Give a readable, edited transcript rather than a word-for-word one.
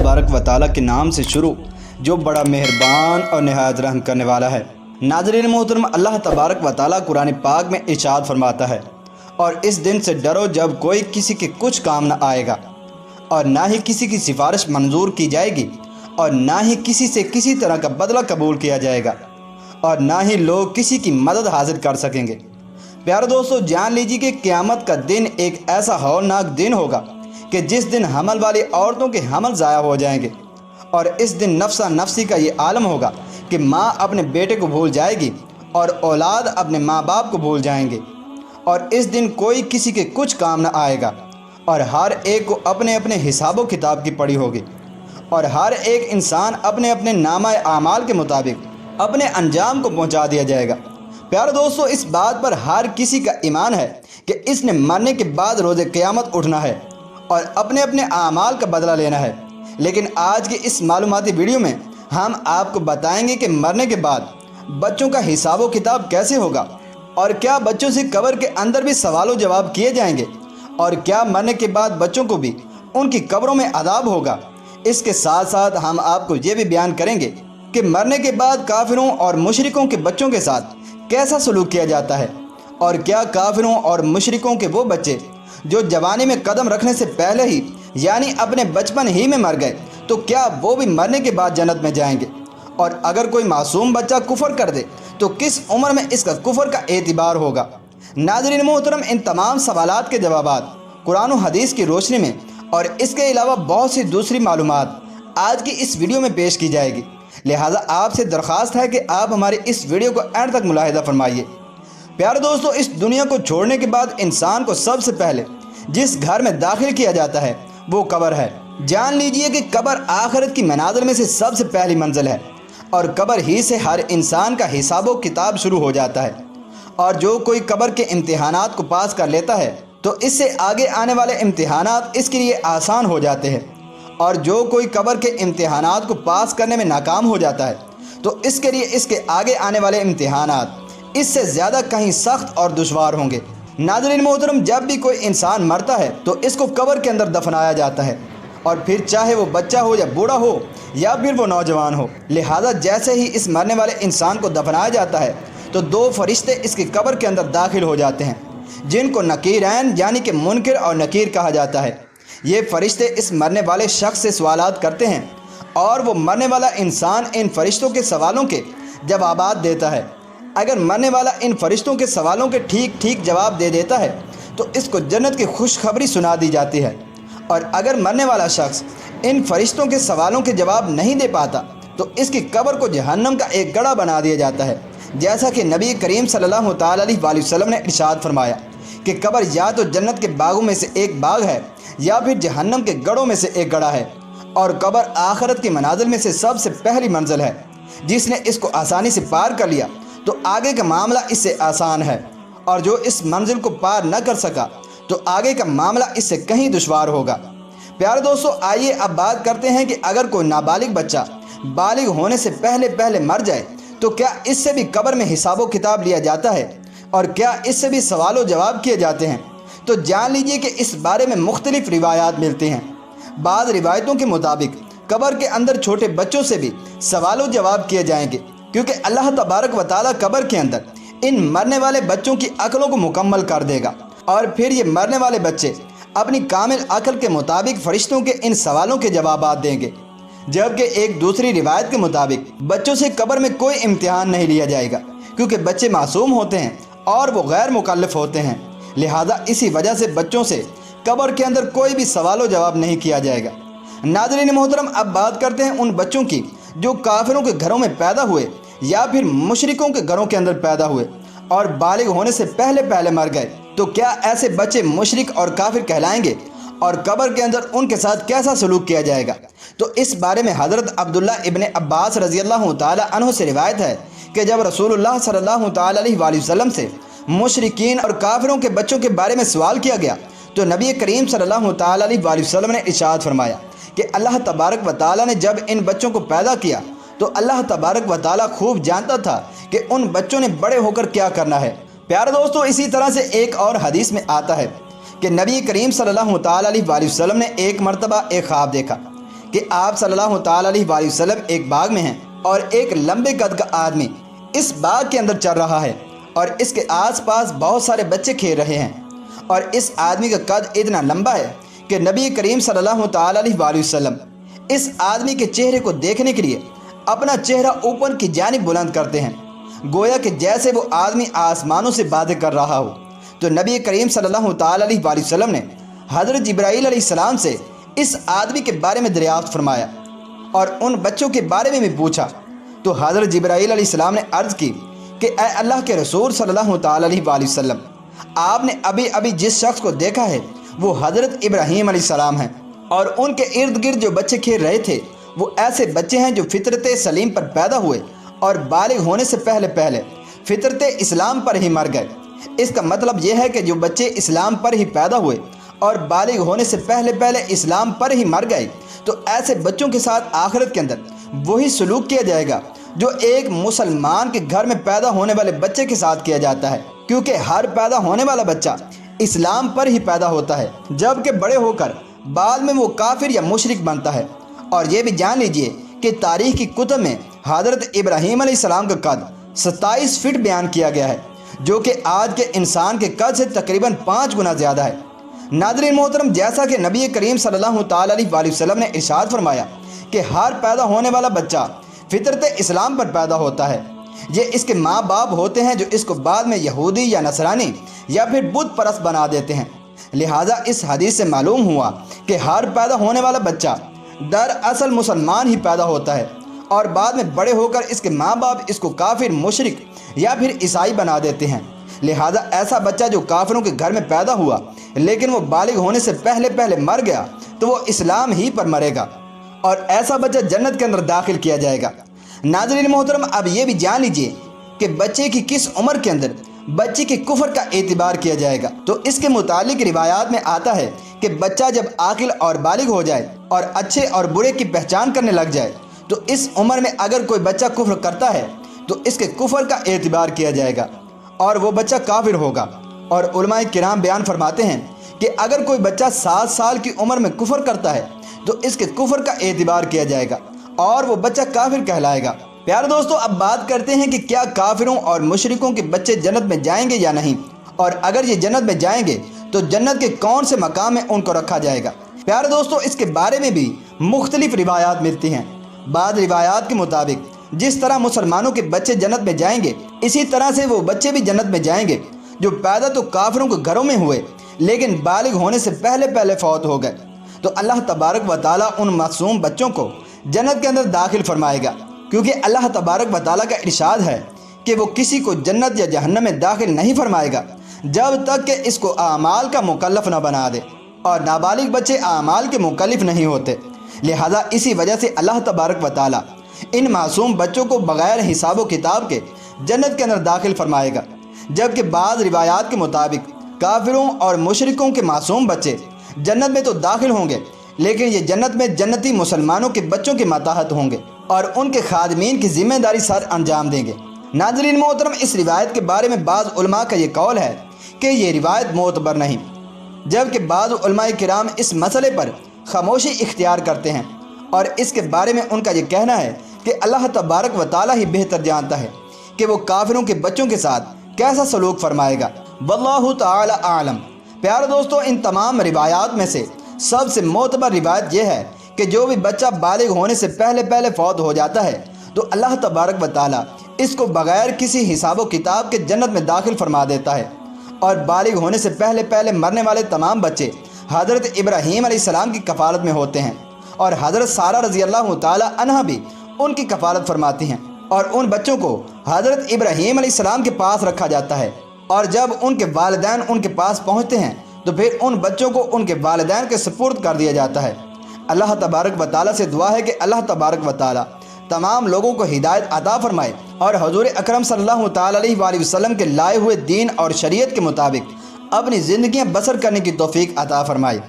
तबारक व तआला के नाम से शुरू जो बड़ा मेहरबान और नहायत रहम करने वाला है। नाज़रीन मोहतरम, अल्लाह तबारक व तआला कुरान पाक में इरशाद फरमाता है, और इस दिन से डरो जब कोई किसी के कुछ काम न आएगा और ना ही किसी की सिफारिश मंजूर की जाएगी और ना ही किसी से किसी तरह का बदला कबूल किया जाएगा और ना ही लोग किसी की मदद हासिल कर सकेंगे। प्यारे दोस्तों, जान लीजिए कि क़यामत का दिन एक ऐसा हौलनाक दिन होगा कि जिस दिन हमल वाली औरतों के हमल ज़ाया हो जाएंगे, और इस दिन नफ्सा नफसी का ये आलम होगा कि माँ अपने बेटे को भूल जाएगी और औलाद अपने माँ बाप को भूल जाएंगे, और इस दिन कोई किसी के कुछ काम न आएगा और हर एक को अपने अपने हिसाबो किताब की पड़ी होगी और हर एक इंसान अपने अपने नामा आमाल के मुताबिक अपने अंजाम को पहुंचा दिया जाएगा। प्यारे दोस्तों, इस बात पर हर किसी का ईमान है कि इसने मरने के बाद रोज़े क़यामत उठना है और अपने अपने आमाल का बदला लेना है। लेकिन आज की इस मालूमाती वीडियो में हम आपको बताएंगे कि मरने के बाद बच्चों का हिसाबो किताब कैसे होगा, और क्या बच्चों से कब्र के अंदर भी सवालों जवाब किए जाएंगे, और क्या मरने के बाद बच्चों को भी उनकी कब्रों में अदाब होगा। इसके साथ साथ हम आपको ये भी बयान करेंगे कि मरने के बाद काफिरों और मुशरिकों के बच्चों के साथ कैसा सलूक किया जाता है, और क्या काफिरों और मुशरिकों के वो बच्चे जो जवानी में कदम रखने से पहले ही यानी अपने बचपन ही में मर गए, तो क्या वो भी मरने के बाद जन्नत में जाएंगे, और अगर कोई मासूम बच्चा कुफर कर दे तो किस उम्र में इसका कुफर का एतबार होगा। नाज़रीन मोहतरम, इन तमाम सवालात के जवाबात कुरान और हदीस की रोशनी में और इसके अलावा बहुत सी दूसरी मालूमात आज की इस वीडियो में पेश की जाएगी। लिहाजा आपसे दरख्वास्त है कि आप हमारी इस वीडियो को एंड तक मुलाहिजा फरमाइए। प्यारे दोस्तों, इस दुनिया को छोड़ने के बाद इंसान को सबसे पहले जिस घर में दाखिल किया जाता है वो कब्र है। जान लीजिए कि कब्र आखिरत की मनाजिल में से सबसे पहली मंजिल है, और कब्र ही से हर इंसान का हिसाबो किताब शुरू हो जाता है। और जो कोई कब्र के इम्तिहानात को पास कर लेता है तो इससे आगे आने वाले इम्तिहानात इसके लिए आसान हो जाते हैं, और जो कोई कब्र के इम्तिहानात को पास करने में नाकाम हो जाता है तो इसके लिए इसके आगे आने वाले इम्तिहानात इससे ज़्यादा कहीं सख्त और दुश्वार होंगे। नाज़रीन मोहतरम, जब भी कोई इंसान मरता है तो इसको कब्र के अंदर दफनाया जाता है, और फिर चाहे वो बच्चा हो या बूढ़ा हो या फिर वो नौजवान हो। लिहाजा जैसे ही इस मरने वाले इंसान को दफनाया जाता है तो दो फरिश्ते इसकी कब्र के अंदर दाखिल हो जाते हैं, जिनको नकीरैन यानी कि मुनकिर और नकीर कहा जाता है। ये फरिश्ते इस मरने वाले शख्स से सवालात करते हैं, और वो मरने वाला इंसान इन फरिश्तों के सवालों के जवाबात देता है। अगर मरने वाला इन फरिश्तों के सवालों के ठीक ठीक जवाब दे देता है तो इसको जन्नत की खुशखबरी सुना दी जाती है, और अगर मरने वाला शख्स इन फरिश्तों के सवालों के जवाब नहीं दे पाता तो इसकी कब्र को जहन्नम का एक गड़ा बना दिया जाता है। जैसा कि नबी करीम सल्लल्लाहु अलैहि वसल्लम ने इरशाद फरमाया कि कब्र या तो जन्नत के बागों में से एक बाग है या फिर जहन्नम के गढ़ों में से एक गड़ा है, और कब्र आखिरत की मनाजिल में से सबसे पहली मंजिल है। जिसने इसको आसानी से पार कर लिया तो आगे का मामला इससे आसान है, और जो इस मंजिल को पार न कर सका तो आगे का मामला इससे कहीं दुश्वार होगा। प्यारे दोस्तों, आइए अब बात करते हैं कि अगर कोई नाबालिग बच्चा बालिग होने से पहले पहले मर जाए तो क्या इससे भी कब्र में हिसाबो किताब लिया जाता है, और क्या इससे भी सवालों जवाब किए जाते हैं। तो जान लीजिए कि इस बारे में मुख्तलिफ रिवायात मिलती हैं। बाद रिवायतों के मुताबिक कब्र के अंदर छोटे बच्चों से भी सवालों जवाब किए जाएंगे, क्योंकि अल्लाह तबारक व तआला कब्र के अंदर इन मरने वाले बच्चों की अक्लों को मुकम्मल कर देगा, और फिर ये मरने वाले बच्चे अपनी कामिल अक्ल के मुताबिक फरिश्तों के इन सवालों के जवाबात देंगे। जबकि एक दूसरी रिवायत के मुताबिक बच्चों से कब्र में कोई इम्तिहान नहीं लिया जाएगा, क्योंकि बच्चे मासूम होते हैं और वो गैर मुकल्लफ होते हैं। लिहाजा इसी वजह से बच्चों से कब्र के अंदर कोई भी सवालो जवाब नहीं किया जाएगा। नाज़रीन मोहतरम, अब बात करते हैं उन बच्चों की जो काफिरों के घरों में पैदा हुए या फिर मुशरिकों के घरों के अंदर पैदा हुए और बालिग होने से पहले पहले मर गए। तो क्या ऐसे बच्चे मुशरिक और काफिर कहलाएंगे, और कब्र के अंदर उनके साथ कैसा सलूक किया जाएगा। तो इस बारे में हज़रत अब्दुल्ला इब्न अब्बास रज़ियल्लाहु ताला अन्हु से रिवायत है कि जब रसूलुल्लाह सल्लल्लाहु ताला अलैहि वसल्लम से मुशरिकीन और काफिरों के बच्चों के बारे में सवाल किया गया तो नबी करीम सल्लल्लाहु ताला अलैहि वसल्लम ने इरशाद फरमाया कि अल्लाह तबारक व तआला ने जब इन बच्चों को पैदा किया तो अल्लाह तबारक व तआला खूब जानता था कि उन बच्चों ने बड़े होकर क्या करना है। प्यारे दोस्तों, इसी तरह से एक और हदीस में आता है कि नबी करीम सल्लल्लाहु ताला अलैहि वसल्लम ने एक मरतबा एक ख्वाब देखा کہ آپ صلی اللہ تعالیٰ علیہ وآلہ وسلم ایک باغ میں ہیں اور ایک لمبے قد کا آدمی اس باغ کے اندر چل رہا ہے اور اس کے آس پاس بہت سارے بچے کھیل رہے ہیں، اور اس آدمی کا قد اتنا لمبا ہے کہ نبی کریم صلی اللہ تعالیٰ علیہ وآلہ وسلم اس آدمی کے چہرے کو دیکھنے کے لیے اپنا چہرہ اوپر کی جانب بلند کرتے ہیں، گویا کہ جیسے وہ آدمی آسمانوں سے باتیں کر رہا ہو۔ تو نبی کریم صلی اللہ تعالیٰ علیہ وآلہ وسلم نے حضرت جبرائیل علیہ السلام سے اس آدمی کے بارے میں دریافت فرمایا اور ان بچوں کے بارے میں بھی پوچھا۔ تو حضرت جبرائیل علیہ السلام نے عرض کی کہ اے اللہ کے رسول صلی اللہ تعالیٰ علیہ وآلہ وسلم، آپ نے ابھی ابھی جس شخص کو دیکھا ہے وہ حضرت ابراہیم علیہ السلام ہیں، اور ان کے ارد گرد جو بچے کھیل رہے تھے وہ ایسے بچے ہیں جو فطرت سلیم پر پیدا ہوئے اور بالغ ہونے سے پہلے پہلے فطرت اسلام پر ہی مر گئے۔ اس کا مطلب یہ ہے کہ جو بچے اسلام پر ہی پیدا ہوئے اور بالغ ہونے سے پہلے پہلے اسلام پر ہی مر گئے، تو ایسے بچوں کے ساتھ آخرت کے اندر وہی سلوک کیا جائے گا جو ایک مسلمان کے گھر میں پیدا ہونے والے بچے کے ساتھ کیا جاتا ہے، کیونکہ ہر پیدا ہونے والا بچہ اسلام پر ہی پیدا ہوتا ہے، جبکہ بڑے ہو کر بعد میں وہ کافر یا مشرک بنتا ہے۔ اور یہ بھی جان لیجئے کہ تاریخ کی کتب میں حضرت ابراہیم علیہ السلام کا قد 27 فٹ بیان کیا گیا ہے، جو کہ آج کے انسان کے قد سے تقریباً 5 گنا زیادہ ہے۔ ناظرین محترم، جیسا کہ نبی کریم صلی اللہ تعالیٰ علیہ وآلہ وسلم نے ارشاد فرمایا کہ ہر پیدا ہونے والا بچہ فطرت اسلام پر پیدا ہوتا ہے، یہ اس کے ماں باپ ہوتے ہیں جو اس کو بعد میں یہودی یا نصرانی یا پھر بت پرست بنا دیتے ہیں۔ لہٰذا اس حدیث سے معلوم ہوا کہ ہر پیدا ہونے والا بچہ دراصل مسلمان ہی پیدا ہوتا ہے، اور بعد میں بڑے ہو کر اس کے ماں باپ اس کو کافر، مشرک یا پھر عیسائی بنا دیتے ہیں۔ لہٰذا ایسا بچہ جو کافروں کے گھر میں پیدا ہوا لیکن وہ بالغ ہونے سے پہلے پہلے مر گیا تو وہ اسلام ہی پر مرے گا، اور ایسا بچہ جنت کے اندر داخل کیا جائے گا۔ ناظرین محترم، اب یہ بھی جان لیجئے کہ بچے کی کس عمر کے اندر بچے کے کفر کا اعتبار کیا جائے گا۔ تو اس کے متعلق روایات میں آتا ہے کہ بچہ جب عاقل اور بالغ ہو جائے اور اچھے اور برے کی پہچان کرنے لگ جائے تو اس عمر میں اگر کوئی بچہ کفر کرتا ہے تو اس کے کفر کا اعتبار کیا جائے گا اور وہ بچہ کافر ہوگا۔ اور علماء کرام بیان فرماتے ہیں کہ اگر کوئی بچہ 7 سال کی عمر میں کفر کرتا ہے تو اس کے کفر کا اعتبار کیا جائے گا اور وہ بچہ کافر کہلائے گا۔ پیارے دوستو، اب بات کرتے ہیں کہ کیا کافروں اور مشرکوں کے بچے جنت میں جائیں گے یا نہیں، اور اگر یہ جنت میں جائیں گے تو جنت کے کون سے مقام میں ان کو رکھا جائے گا۔ پیارے دوستو، اس کے بارے میں بھی مختلف روایات ملتی ہیں۔ بعض روایات کے مطابق جس طرح مسلمانوں کے بچے جنت میں جائیں گے اسی طرح سے وہ بچے بھی جنت میں جائیں گے جو پیدا تو کافروں کے گھروں میں ہوئے لیکن بالغ ہونے سے پہلے پہلے فوت ہو گئے۔ تو اللہ تبارک و تعالیٰ ان معصوم بچوں کو جنت کے اندر داخل فرمائے گا، کیونکہ اللہ تبارک و تعالیٰ کا ارشاد ہے کہ وہ کسی کو جنت یا جہنم میں داخل نہیں فرمائے گا جب تک کہ اس کو اعمال کا مکلف نہ بنا دے، اور نابالغ بچے اعمال کے مکلف نہیں ہوتے۔ لہذا اسی وجہ سے اللہ تبارک و تعالیٰ ان معصوم بچوں کو بغیر حساب و کتاب کے جنت کے اندر داخل فرمائے گا، جبکہ بعض روایات کے مطابق کافروں اور مشرکوں کے معصوم بچے جنت میں تو داخل ہوں گے لیکن یہ جنت میں جنتی مسلمانوں کے بچوں کے ماتحت ہوں گے اور ان کے خادمین کی ذمہ داری سر انجام دیں گے۔ ناظرین محترم، اس روایت کے بارے میں بعض علماء کا یہ قول ہے کہ یہ روایت معتبر نہیں، جبکہ بعض علماء کرام اس مسئلے پر خاموشی اختیار کرتے ہیں، اور اس کے بارے میں ان کا یہ کہنا ہے کہ اللہ تبارک و تعالیٰ ہی بہتر جانتا ہے کہ وہ کافروں کے بچوں کے ساتھ کیسا سلوک فرمائے گا۔ واللہ تعالی اعلم۔ پیارے دوستو، ان تمام روایات میں سے سب سے معتبر روایت یہ ہے کہ جو بھی بچہ بالغ ہونے سے پہلے پہلے فوت ہو جاتا ہے تو اللہ تبارک و تعالیٰ اس کو بغیر کسی حساب و کتاب کے جنت میں داخل فرما دیتا ہے، اور بالغ ہونے سے پہلے پہلے مرنے والے تمام بچے حضرت ابراہیم علیہ السلام کی کفالت میں ہوتے ہیں، اور حضرت سارہ رضی اللہ تعالیٰ عنہا بھی ان کی کفالت فرماتی ہیں، اور ان بچوں کو حضرت ابراہیم علیہ السلام کے پاس رکھا جاتا ہے، اور جب ان کے والدین ان کے پاس پہنچتے ہیں تو پھر ان بچوں کو ان کے والدین کے سپرد کر دیا جاتا ہے۔ اللہ تبارک و تعالیٰ سے دعا ہے کہ اللہ تبارک و تعالیٰ تمام لوگوں کو ہدایت عطا فرمائے اور حضور اکرم صلی اللہ تعالیٰ علیہ وآلہ وسلم کے لائے ہوئے دین اور شریعت کے مطابق اپنی زندگیاں بسر کرنے کی توفیق عطا فرمائے۔